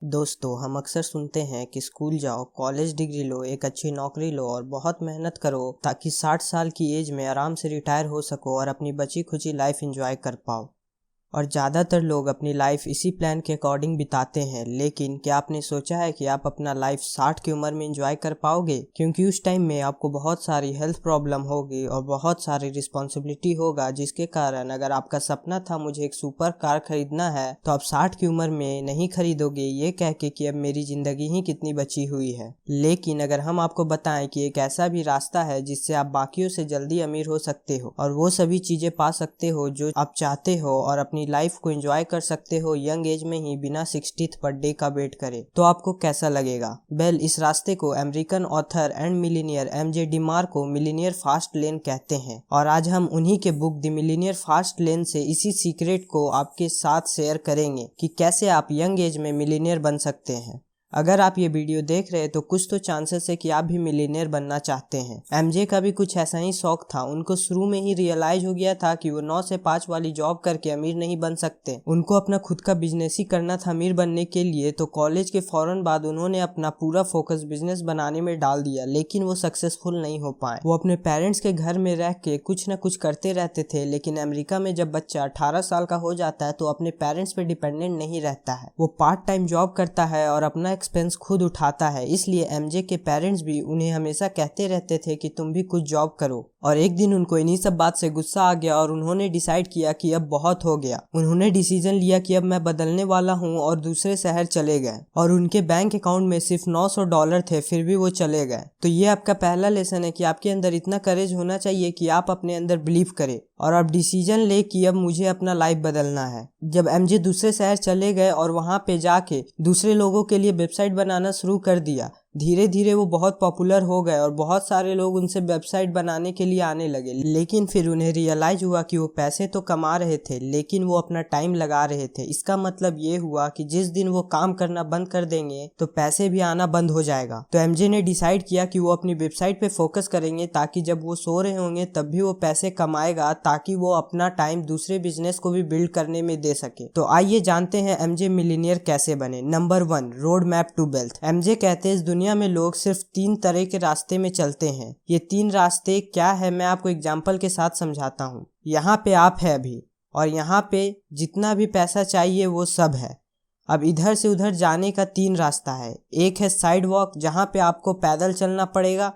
दोस्तों, हम अक्सर सुनते हैं कि स्कूल जाओ, कॉलेज डिग्री लो, एक अच्छी नौकरी लो और बहुत मेहनत करो ताकि 60 साल की एज में आराम से रिटायर हो सको और अपनी बची खुची लाइफ एंजॉय कर पाओ। और ज़्यादातर लोग अपनी लाइफ इसी प्लान के अकॉर्डिंग बिताते हैं। लेकिन क्या आपने सोचा है कि आप अपना लाइफ 60 की उम्र में एंजॉय कर पाओगे? क्योंकि उस टाइम में आपको बहुत सारी हेल्थ प्रॉब्लम होगी और बहुत सारी रिस्पॉन्सिबिलिटी होगा, जिसके कारण अगर आपका सपना था मुझे एक सुपर कार खरीदना है, तो आप 60 की उम्र में नहीं खरीदोगे ये कह के कि अब मेरी जिंदगी ही कितनी बची हुई है। लेकिन अगर हम आपको बताएं कि एक ऐसा भी रास्ता है जिससे आप बाकियों से जल्दी अमीर हो सकते हो और वो सभी चीजें पा सकते हो जो आप चाहते हो और अपनी लाइफ को एंजॉय कर सकते हो यंग एज में ही, बिना 60th बर्थडे का वेट करे, तो आपको कैसा लगेगा? वेल, इस रास्ते को American author and millionaire MJ DeMarco millionaire fast lane कहते हैं और आज हम उन्हीं के book the millionaire fast lane से इसी सीक्रेट को आपके साथ शेयर करेंगे कि कैसे आप यंग एज में मिलीनियर बन सकते हैं। अगर आप ये वीडियो देख रहे हैं तो कुछ तो चांसेस है कि आप भी मिलीनियर बनना चाहते हैं। एमजे का भी कुछ ऐसा ही शौक था। उनको शुरू में ही रियलाइज हो गया था कि वो 9 से 5 वाली जॉब करके अमीर नहीं बन सकते। उनको अपना खुद का बिजनेस ही करना था अमीर बनने के लिए। तो कॉलेज के फौरन बाद उन्होंने अपना पूरा फोकस बिजनेस बनाने में डाल दिया, लेकिन वो सक्सेसफुल नहीं हो पाए। वो अपने पेरेंट्स के घर में रह के कुछ न कुछ करते रहते थे, लेकिन अमेरिका में जब बच्चा 18 साल का हो जाता है तो अपने पेरेंट्स पे डिपेंडेंट नहीं रहता है। वो पार्ट टाइम जॉब करता है और अपना एक्सपेंस खुद उठाता है। इसलिए एमजे के पेरेंट्स भी उन्हें हमेशा कहते रहते थे कि तुम भी कुछ जॉब करो। और एक दिन उनको इन्हीं सब बात से गुस्सा आ गया और उन्होंने डिसाइड किया कि अब बहुत हो गया। उन्होंने डिसीजन लिया कि अब मैं बदलने वाला हूँ और दूसरे शहर चले गए। और उनके बैंक अकाउंट में सिर्फ $900 थे, फिर भी वो चले गए। तो ये आपका पहला लेसन है कि आपके अंदर इतना करेज होना चाहिए कि आप अपने अंदर बिलीव करें और आप डिसीजन ले कि अब मुझे अपना लाइफ बदलना है। जब एमजे दूसरे शहर चले गए और वहां पे जाके दूसरे लोगों के लिए वेबसाइट बनाना शुरू कर दिया, धीरे धीरे वो बहुत पॉपुलर हो गए और बहुत सारे लोग उनसे वेबसाइट बनाने के लिए आने लगे। लेकिन फिर उन्हें रियलाइज हुआ कि वो पैसे तो कमा रहे थे, लेकिन वो अपना टाइम लगा रहे थे। इसका मतलब ये हुआ कि जिस दिन वो काम करना बंद कर देंगे तो पैसे भी आना बंद हो जाएगा। तो एमजे ने डिसाइड किया कि वो अपनी वेबसाइट पे फोकस करेंगे, ताकि जब वो सो रहे होंगे तब भी वो पैसे कमाएगा, ताकि वो अपना टाइम दूसरे बिजनेस को भी बिल्ड करने में दे सके। तो आइए जानते हैं एमजे मिलीनियर कैसे बने। Number 1, road map to wealth. MJ कहते हैं इस दुनिया में लोग सिर्फ 3 तरह के रास्ते में चलते हैं। ये 3 रास्ते क्या है मैं आपको एग्जांपल के साथ समझाता हूँ। यहाँ पे आप है अभी और यहाँ पे जितना भी पैसा चाहिए वो सब है। अब इधर से उधर जाने का 3 रास्ता है। एक है साइड वॉक, जहाँ पे आपको पैदल चलना पड़ेगा।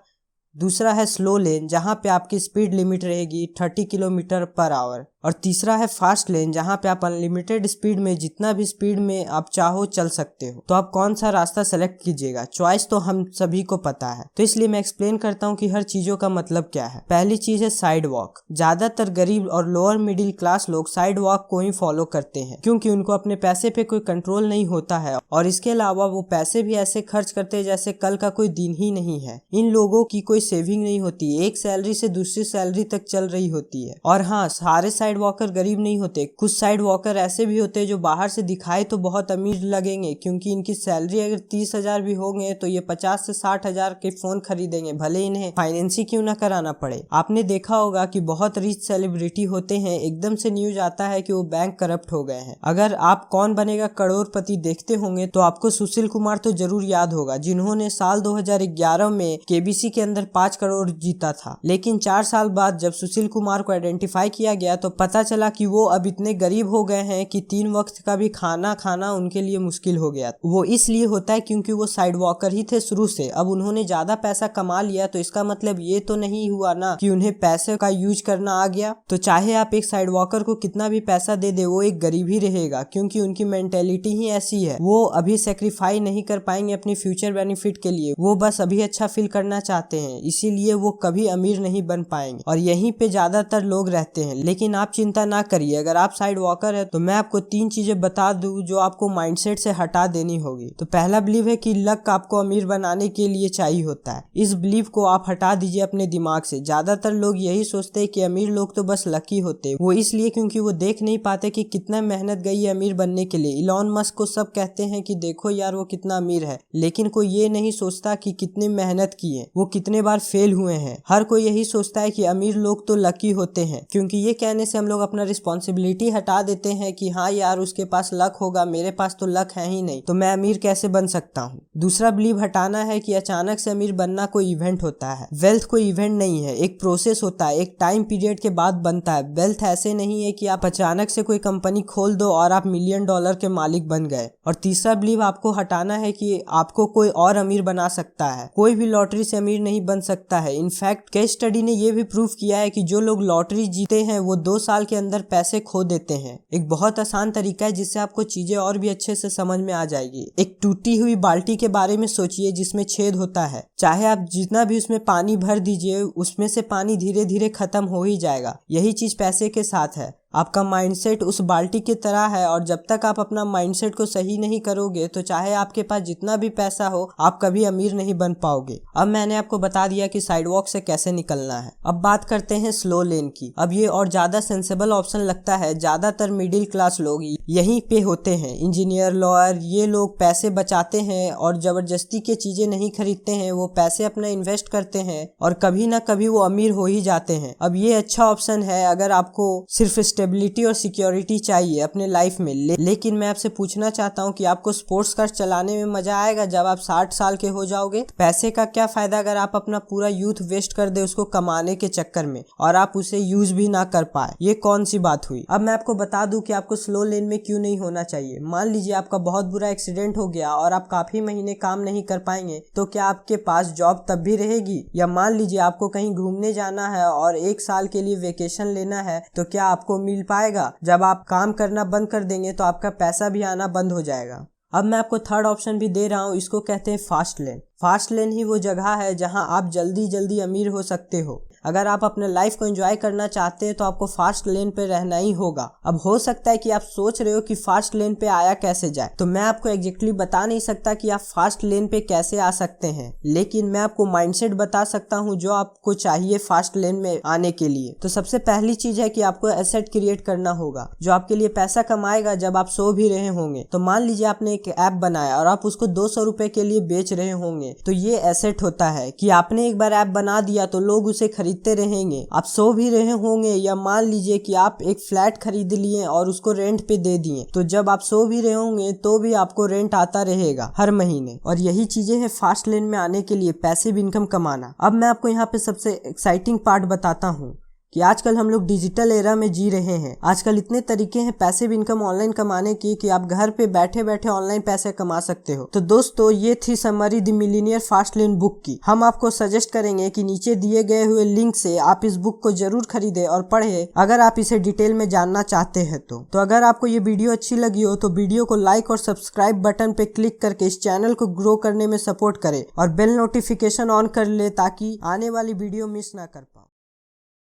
दूसरा है स्लो लेन, जहाँ पे आपकी स्पीड लिमिट रहेगी 30 किलोमीटर पर आवर। और तीसरा है फास्ट लेन, जहाँ पे आप अनलिमिटेड स्पीड में जितना भी स्पीड में आप चाहो चल सकते हो। तो आप कौन सा रास्ता सेलेक्ट कीजिएगा? चॉइस तो हम सभी को पता है, तो इसलिए मैं एक्सप्लेन करता हूँ कि हर चीजों का मतलब क्या है। पहली चीज है साइड वॉक। ज्यादातर गरीब और लोअर मिडिल क्लास लोग साइड वॉक को ही फॉलो करते हैं, क्योंकि उनको अपने पैसे पे कोई कंट्रोल नहीं होता है और इसके अलावा वो पैसे भी ऐसे खर्च करते हैं जैसे कल का कोई दिन ही नहीं है। इन लोगों की कोई सेविंग नहीं होती, एक सैलरी से दूसरी सैलरी तक चल रही होती है। और हाँ, सारे साइड वॉकर गरीब नहीं होते। कुछ साइड वॉकर ऐसे भी होते हैं जो बाहर से दिखाए तो बहुत अमीर लगेंगे, क्योंकि इनकी सैलरी अगर 30,000 भी होंगे तो ये 50 से 60,000 के फोन खरीदेंगे, भले इन्हें फाइनेंस ही क्यों ना कराना पड़े। आपने देखा होगा कि बहुत रिच सेलिब्रिटी होते हैं, एकदम से न्यूज आता है कि वो बैंक करप्ट हो गए हैं। अगर आप कौन बनेगा करोड़पति देखते होंगे तो आपको सुशील कुमार तो जरूर याद होगा, जिन्होंने साल 2011 में केबीसी के अंदर 5 करोड़ जीता था। लेकिन 4 साल बाद जब सुशील कुमार को आइडेंटिफाई किया गया तो पता चला कि वो अब इतने गरीब हो गए हैं कि 3 वक्त का भी खाना खाना उनके लिए मुश्किल हो गया। वो इसलिए होता है क्योंकि वो साइड वॉकर ही थे शुरू से। अब उन्होंने ज्यादा पैसा कमा लिया तो इसका मतलब ये तो नहीं हुआ ना कि उन्हें पैसे का यूज करना आ गया। तो चाहे आप एक साइड वॉकर को कितना भी पैसा दे दे, वो एक गरीब ही रहेगा, क्योंकि उनकी मेंटेलिटी ही ऐसी है। वो अभी सेक्रीफाई नहीं कर पाएंगे अपनी फ्यूचर बेनिफिट के लिए, वो बस अभी अच्छा फील करना चाहते हैं, इसीलिए वो कभी अमीर नहीं बन पाएंगे और यहीं पे ज्यादातर लोग रहते हैं। लेकिन आप चिंता ना करिए, अगर आप साइड वॉकर है तो मैं आपको 3 चीजें बता दूं जो आपको माइंडसेट से हटा देनी होगी। तो पहला बिलीव है कि लक आपको अमीर बनाने के लिए चाहिए होता है। इस बिलीव को आप हटा दीजिए अपने दिमाग से। ज्यादातर लोग यही सोचते हैं कि अमीर लोग तो बस लकी होते हैं। वो इसलिए क्योंकि वो देख नहीं पाते कि कितना मेहनत गई है अमीर बनने के लिए। इलॉन मस्क को सब कहते हैं कि देखो यार वो कितना अमीर है, लेकिन कोई ये नहीं सोचता कि कितनी मेहनत की है, वो कितने बार फेल हुए हैं। हर कोई यही सोचता है कि अमीर लोग तो लकी होते हैं, क्योंकि ये कहने से से हम लोग अपना रिस्पॉन्सिबिलिटी हटा देते हैं कि हाँ यार उसके पास लक होगा, मेरे पास तो लक है ही नहीं, तो मैं अमीर कैसे बन सकता हूँ। दूसरा बिलीव हटाना है कि अचानक से अमीर बनना कोई इवेंट होता है। वेल्थ कोई इवेंट नहीं है, एक प्रोसेस होता है, एक टाइम पीरियड के बाद बनता है। वेल्थ ऐसे नहीं है कि आप अचानक से कोई कंपनी खोल दो और आप $1 मिलियन के मालिक बन गए। और तीसरा बिलीव आपको हटाना है कि आपको कोई और अमीर बना सकता है। कोई भी लॉटरी से अमीर नहीं बन सकता है। इनफैक्ट केस स्टडी ने यह भी प्रूव किया है कि जो लोग लॉटरी जीते हैं वो 2 साल के अंदर पैसे खो देते हैं। एक बहुत आसान तरीका है जिससे आपको चीजें और भी अच्छे से समझ में आ जाएगी। एक टूटी हुई बाल्टी के बारे में सोचिए जिसमें छेद होता है। चाहे आप जितना भी उसमें पानी भर दीजिए, उसमें से पानी धीरे धीरे खत्म हो ही जाएगा। यही चीज पैसे के साथ है। आपका माइंडसेट उस बाल्टी की तरह है और जब तक आप अपना माइंडसेट को सही नहीं करोगे तो चाहे आपके पास जितना भी पैसा हो, आप कभी अमीर नहीं बन पाओगे। अब मैंने आपको बता दिया कि साइडवॉक से कैसे निकलना है। अब बात करते हैं स्लो लेन की। अब ये और ज्यादा सेंसेबल ऑप्शन लगता है। ज्यादातर मिडिल क्लास लोग यहीं पे होते हैं। इंजीनियर, लॉयर, ये लोग पैसे बचाते हैं और जबरदस्ती के चीजें नहीं खरीदते हैं। वो पैसे अपना इन्वेस्ट करते हैं और कभी ना कभी वो अमीर हो ही जाते हैं। अब ये अच्छा ऑप्शन है अगर आपको सिर्फ स्टेबिलिटी और सिक्योरिटी चाहिए अपने लाइफ में। लेकिन मैं आपसे पूछना चाहता हूँ कि आपको स्पोर्ट्स कार चलाने में मजा आएगा जब आप 60 साल के हो जाओगे? पैसे का क्या फायदा अगर आप अपना पूरा यूथ वेस्ट कर दे उसको कमाने के चक्कर में और आप उसे यूज भी ना कर पाए। ये कौन सी बात हुई? अब मैं आपको बता दूं कि आपको स्लो लेन में क्यों नहीं होना चाहिए। मान लीजिए आपका बहुत बुरा एक्सीडेंट हो गया और आप काफी महीने काम नहीं कर पाएंगे, तो क्या आपके पास जॉब तब भी रहेगी? या मान लीजिए आपको कहीं घूमने जाना है और 1 साल के लिए वेकेशन लेना है, तो क्या आपको मिल पाएगा? जब आप काम करना बंद कर देंगे तो आपका पैसा भी आना बंद हो जाएगा। अब मैं आपको थर्ड ऑप्शन भी दे रहा हूँ, इसको कहते हैं फास्ट लेन। फास्ट लेन ही वो जगह है जहां आप जल्दी जल्दी अमीर हो सकते हो। अगर आप अपने लाइफ को एंजॉय करना चाहते हैं तो आपको फास्ट लेन पे रहना ही होगा। अब हो सकता है कि आप सोच रहे हो कि फास्ट लेन पे आया कैसे जाए, तो मैं आपको एग्जैक्टली बता नहीं सकता कि आप फास्ट लेन पे कैसे आ सकते हैं, लेकिन मैं आपको माइंडसेट बता सकता हूँ जो आपको चाहिए फास्ट लेन में आने के लिए। तो सबसे पहली चीज है कि आपको एसेट क्रिएट करना होगा जो आपके लिए पैसा कमाएगा जब आप सो भी रहे होंगे। तो मान लीजिए आपने एक ऐप बनाया और आप उसको 200 रुपए के लिए बेच रहे होंगे, तो ये एसेट होता है कि आपने एक बार ऐप बना दिया तो लोग उसे खरीदते रहेंगे। आप सो भी रहे होंगे, या मान लीजिए कि आप एक फ्लैट खरीद लिए और उसको रेंट पे दे दिए, तो जब आप सो भी रहे होंगे तो भी आपको रेंट आता रहेगा हर महीने। और यही चीजें हैं फास्ट लेन में आने के लिए पैसिव इनकम कमाना। अब मैं आपको यहाँ पे सबसे एक्साइटिंग पार्ट बताता हूँ कि आजकल हम लोग डिजिटल एरा में जी रहे हैं। आजकल इतने तरीके हैं पैसिव इनकम ऑनलाइन कमाने की कि आप घर पे बैठे बैठे ऑनलाइन पैसे कमा सकते हो। तो दोस्तों, ये थी summary the millionaire fast lane book की। हम आपको सजेस्ट करेंगे कि नीचे दिए गए हुए लिंक से आप इस बुक को जरूर खरीदे और पढ़े अगर आप इसे डिटेल में जानना चाहते हैं तो अगर आपको ये वीडियो अच्छी लगी हो तो वीडियो को लाइक और सब्सक्राइब बटन पे क्लिक करके इस चैनल को ग्रो करने में सपोर्ट करे और बेल नोटिफिकेशन ऑन कर ले ताकि आने वाली वीडियो मिस ना कर पाओ।